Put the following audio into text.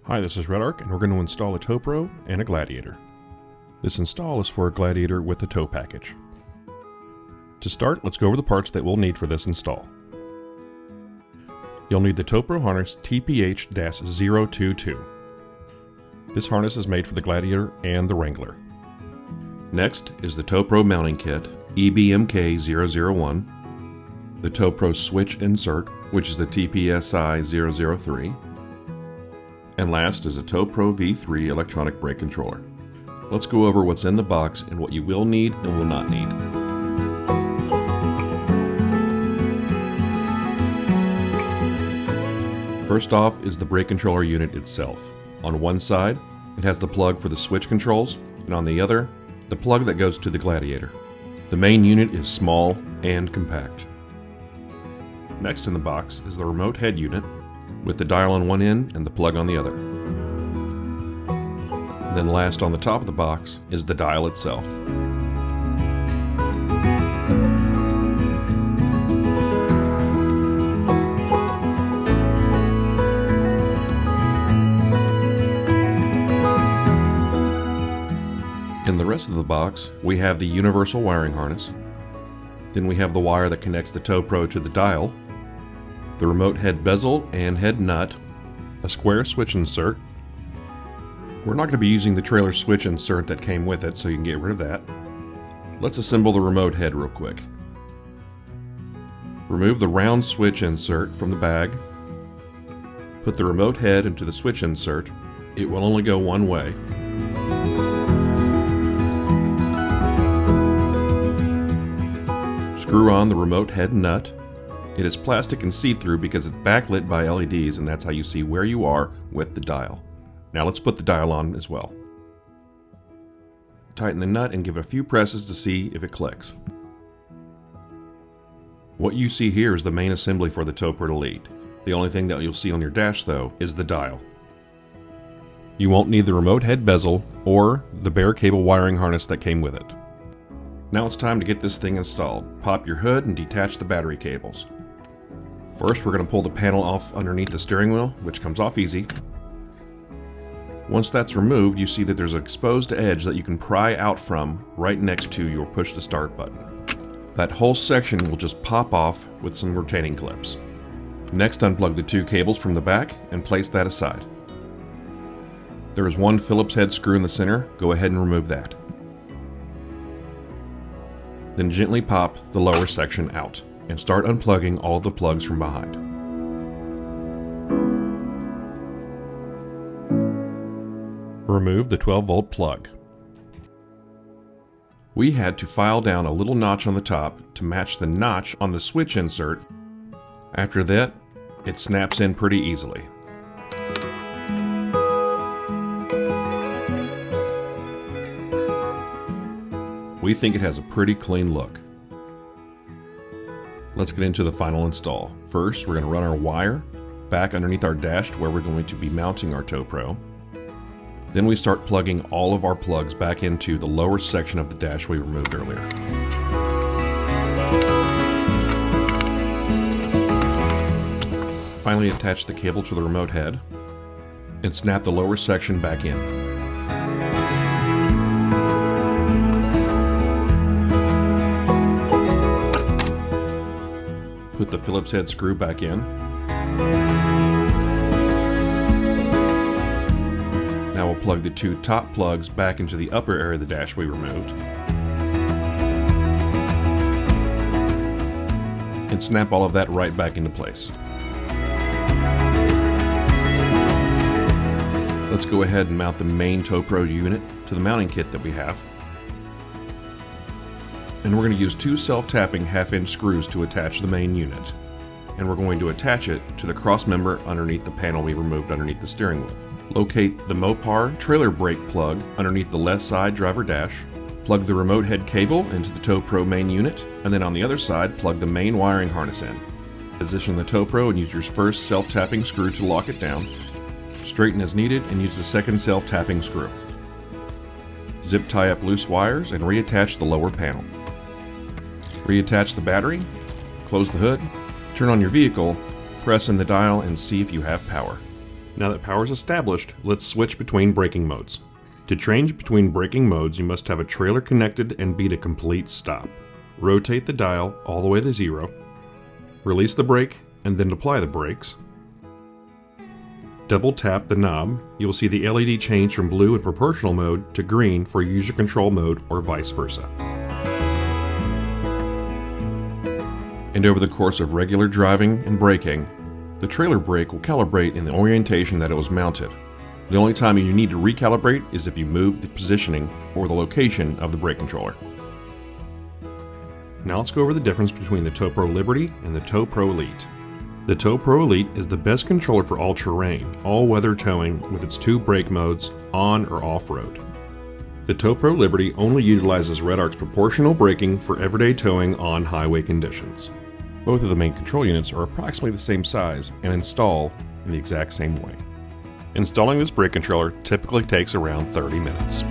Hi, this is Redarc, and we're going to install a Towpro and a Gladiator. This install is for a Gladiator with a tow package. To start, let's go over the parts that we'll need for this install. You'll need the Towpro harness TPH-022. This harness is made for the Gladiator and the Wrangler. Next is the Towpro mounting kit EBMK001, the Towpro switch insert, which is the TPSI003, and last is a Towpro V3 electronic brake controller. Let's go over what's in the box and what you will need and will not need. First off is the brake controller unit itself. On one side, it has the plug for the switch controls, and on the other, the plug that goes to the Gladiator. The main unit is small and compact. Next in the box is the remote head unit, with the dial on one end and the plug on the other. Then last on the top of the box is the dial itself. In the rest of the box, we have the universal wiring harness. Then we have the wire that connects the Towpro to the dial, the remote head bezel and head nut, a square switch insert. We're not going to be using the trailer switch insert that came with it, so you can get rid of that. Let's assemble the remote head real quick. Remove the round switch insert from the bag. Put the remote head into the switch insert. It will only go one way. Screw on the remote head nut. It is plastic and see-through because it's backlit by LEDs, and that's how you see where you are with the dial. Now let's put the dial on as well. Tighten the nut and give it a few presses to see if it clicks. What you see here is the main assembly for the Towpro Elite. The only thing that you'll see on your dash, though, is the dial. You won't need the remote head bezel or the bare cable wiring harness that came with it. Now it's time to get this thing installed. Pop your hood and detach the battery cables. First, we're going to pull the panel off underneath the steering wheel, which comes off easy. Once that's removed, you see that there's an exposed edge that you can pry out from right next to your push to start button. That whole section will just pop off with some retaining clips. Next, unplug the two cables from the back and place that aside. There is one Phillips head screw in the center. Go ahead and remove that. Then gently pop the lower section out and start unplugging all the plugs from behind. Remove the 12-volt plug. We had to file down a little notch on the top to match the notch on the switch insert. After that, it snaps in pretty easily. We think it has a pretty clean look. Let's get into the final install. First, we're going to run our wire back underneath our dash to where we're going to be mounting our Towpro. Then we start plugging all of our plugs back into the lower section of the dash we removed earlier. Finally, attach the cable to the remote head and snap the lower section back in. Put the Phillips head screw back in. Now we'll plug the two top plugs back into the upper area of the dash we removed. And snap all of that right back into place. Let's go ahead and mount the main Towpro unit to the mounting kit that we have. And we're going to use two self-tapping half-inch screws to attach the main unit. And we're going to attach it to the cross member underneath the panel we removed underneath the steering wheel. Locate the Mopar trailer brake plug underneath the left side driver dash. Plug the remote head cable into the Towpro main unit, and then on the other side, plug the main wiring harness in. Position the Towpro and use your first self-tapping screw to lock it down. Straighten as needed and use the second self-tapping screw. Zip tie up loose wires and reattach the lower panel. Reattach the battery, close the hood, turn on your vehicle, press in the dial and see if you have power. Now that power is established, let's switch between braking modes. To change between braking modes, you must have a trailer connected and be to complete stop. Rotate the dial all the way to 0. Release the brake and then apply the brakes. Double tap the knob. You will see the LED change from blue in proportional mode to green for user control mode or vice versa. And over the course of regular driving and braking, the trailer brake will calibrate in the orientation that it was mounted. The only time you need to recalibrate is if you move the positioning or the location of the brake controller. Now let's go over the difference between the Towpro Liberty and the Towpro Elite. The Towpro Elite is the best controller for all-terrain, all-weather towing with its 2 brake modes, on or off-road. The Towpro Liberty only utilizes Redarc's proportional braking for everyday towing on highway conditions. Both of the main control units are approximately the same size and install in the exact same way. Installing this brake controller typically takes around 30 minutes.